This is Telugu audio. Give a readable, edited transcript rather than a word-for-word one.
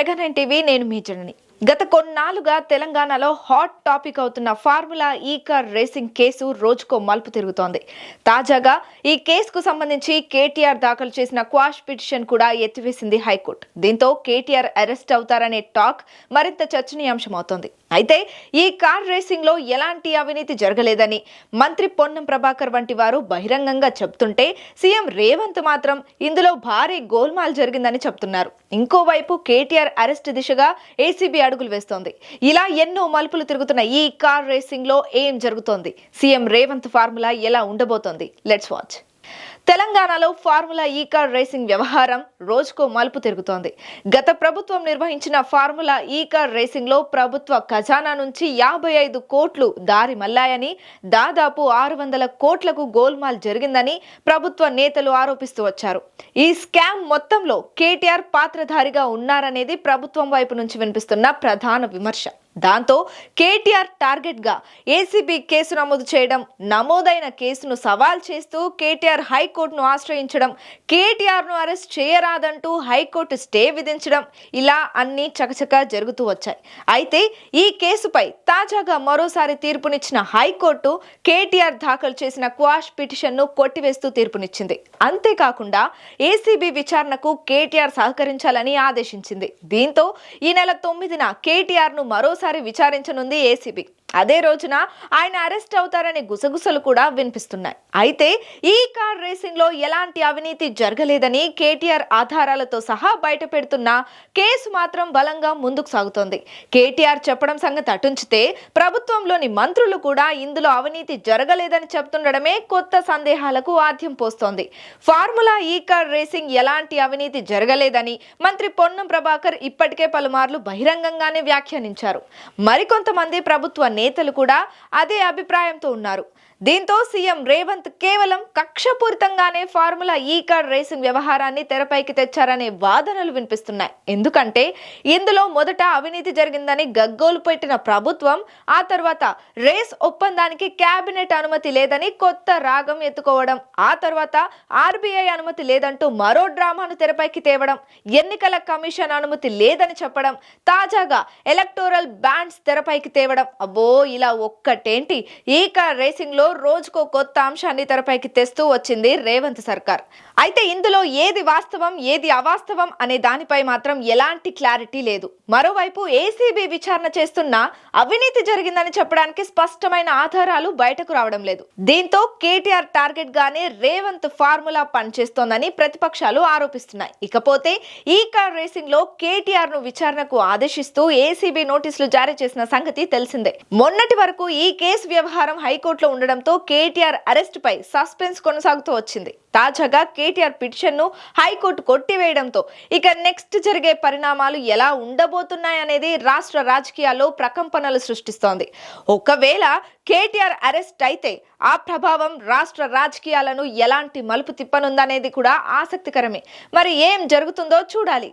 మెగా9 టీవీ నేను మీ జనని. గత కొన్నాళ్లుగా తెలంగాణలో హాట్ టాపిక్ అవుతున్న ఫార్ములా ఈ కార్ రేసింగ్ కేసు రోజుకో మలుపు తిరుగుతోంది. తాజాగా ఈ కేసుకు సంబంధించి కేటీఆర్ దాఖలు చేసిన క్వాష్ పిటిషన్ కూడా ఎత్తివేసింది హైకోర్టు. దీంతో కేటీఆర్ అరెస్ట్ అవుతారనే టాక్ మరింత చర్చనీయాంశమవుతోంది. అయితే ఈ కార్ రేసింగ్ లో ఎలాంటి అవినీతి జరగలేదని మంత్రి పొన్నం ప్రభాకర్ వంటి వారు బహిరంగంగా చెబుతుంటే సీఎం రేవంత్ మాత్రం ఇందులో భారీ గోల్మాల్ జరిగిందని చెప్తున్నారు. ఇంకోవైపు కేటీఆర్ అరెస్ట్ దిశగా ఏసీబీ అడుగులు వేస్తోంది. ఇలా ఎన్నో మలుపులు తిరుగుతున్న ఈ కార్ రేసింగ్ లో ఏం జరుగుతోంది? సీఎం రేవంత్ ఫార్ములా ఎలా ఉండబోతోంది? Let's watch. తెలంగాణలో ఫార్ములా ఈ కార్ రేసింగ్ వ్యవహారం రోజుకో మలుపు తిరుగుతోంది. గత ప్రభుత్వం నిర్వహించిన ఫార్ములా ఈ కార్ రేసింగ్ లో ప్రభుత్వ ఖజానా నుంచి 55 కోట్లు దారి మళ్లాయని, దాదాపు 600 కోట్లకు గోల్మాల్ జరిగిందని ప్రభుత్వ నేతలు ఆరోపిస్తూ వచ్చారు. ఈ స్కామ్ మొత్తంలో కేటీఆర్ పాత్రధారిగా ఉన్నారనేది ప్రభుత్వం వైపు నుంచి వినిపిస్తున్న ప్రధాన విమర్శ. దాంతో కేటీఆర్ టార్గెట్ గా ఏసీబీ కేసు నమోదు చేయడం, నమోదైన కేసును సవాల్ చేస్తూ కేటీఆర్ హైకోర్టును ఆశ్రయించడం, కేటీఆర్ ను అరెస్ట్ చేయరాదంటూ హైకోర్టు స్టే విధించడం, ఇలా అన్ని చకచకా జరుగుతూ వచ్చాయి. అయితే ఈ కేసుపై తాజాగా మరోసారి తీర్పునిచ్చిన హైకోర్టు కేటీఆర్ దాఖలు చేసిన క్వాష్ పిటిషన్ ను కొట్టివేస్తూ తీర్పునిచ్చింది. అంతేకాకుండా ఏసీబీ విచారణకు కేటీఆర్ సహకరించాలని ఆదేశించింది. దీంతో ఈ నెల 9న కేటీఆర్ ను మరోసారి విచారించనుంది ఏసీబీ. అదే రోజున ఆయన అరెస్ట్ అవుతారనే గుసగుసలు కూడా వినిపిస్తున్నాయి. అయితే ఈ కార్ రేసింగ్ లో ఎలాంటి అవినీతి జరగలేదని కేటీఆర్ ఆధారాలతో సహా బయట పెడుతున్న కేసు మాత్రం బలంగా ముందుకు సాగుతోంది. కేటీఆర్ చెప్పడం సంగతి అటుంచితే ప్రభుత్వంలోని మంత్రులు కూడా ఇందులో అవినీతి జరగలేదని చెప్తుండడమే కొత్త సందేహాలకు ఆద్యం పోస్తోంది. ఫార్ములా ఈ కార్ రేసింగ్ ఎలాంటి అవినీతి జరగలేదని మంత్రి పొన్నం ప్రభాకర్ ఇప్పటికే పలుమార్లు బహిరంగంగానే వ్యాఖ్యానించారు. మరికొంతమంది ప్రభుత్వ నేతలు కూడా అదే అభిప్రాయంతో ఉన్నారు. దీంతో సీఎం రేవంత్ కేవలం కక్షపూరితంగానే ఫార్ములా ఈ కార్ రేసింగ్ వ్యవహారాన్ని తెరపైకి తెచ్చారనే వాదనలు వినిపిస్తున్నాయి. ఎందుకంటే ఇందులో మొదట అవినీతి జరిగిందని గగ్గోలు పెట్టిన ప్రభుత్వం ఆ తర్వాత రేస్ ఒప్పందానికి కేబినెట్ అనుమతి లేదని కొత్త రాగం ఎత్తుకోవడం, ఆ తర్వాత ఆర్బీఐ అనుమతి లేదంటూ మరో డ్రామాను తెరపైకి తేవడం, ఎన్నికల కమిషన్ అనుమతి లేదని చెప్పడం, తాజాగా ఎలక్టోరల్ బ్యాండ్స్ తెరపైకి తేవడం, అబ్బో ఇలా ఒక్కటేంటి ఈ కార్ రేసింగ్ లో రోజుకో కొత్త అంశాన్ని తెరపైకి తెస్తూ వచ్చింది రేవంత్ సర్కార్. అయితే ఇందులో ఏది వాస్తవం ఏది అవాస్తవం అనే దానిపై మాత్రం ఎలాంటి క్లారిటీ లేదు. మరోవైపు ఏసీబీ విచారణ చేస్తున్నా అవినీతి జరిగిందని చెప్పడానికి స్పష్టమైన ఆధారాలు బయటకు రావడం లేదు. దీంతో కేటీఆర్ టార్గెట్ గానే రేవంత్ ఫార్ములా పనిచేస్తోందని ప్రతిపక్షాలు ఆరోపిస్తున్నాయి. ఇకపోతే ఈ కార్ రేసింగ్ లో కేటీఆర్ ను విచారణకు ఆదేశిస్తూ ఏసీబీ నోటీసులు జారీ చేసిన సంగతి తెలిసిందే. మొన్నటి వరకు ఈ కేసు వ్యవహారం హైకోర్టులో ఉండడంతో కేటీఆర్ అరెస్ట్ పై సస్పెన్స్ కొనసాగుతూ వచ్చింది. తాజాగా కేటీఆర్ పిటిషన్ ను హైకోర్టు కొట్టివేయడంతో ఇక నెక్స్ట్ జరిగే పరిణామాలు ఎలా ఉండబోతున్నాయనేది రాష్ట్ర రాజకీయాల్లో ప్రకంపనలు సృష్టిస్తోంది. ఒకవేళ కేటీఆర్ అరెస్ట్ అయితే ఆ ప్రభావం రాష్ట్ర రాజకీయాలను ఎలాంటి మలుపు తిప్పనుందనేది కూడా ఆసక్తికరమే. మరి ఏం జరుగుతుందో చూడాలి.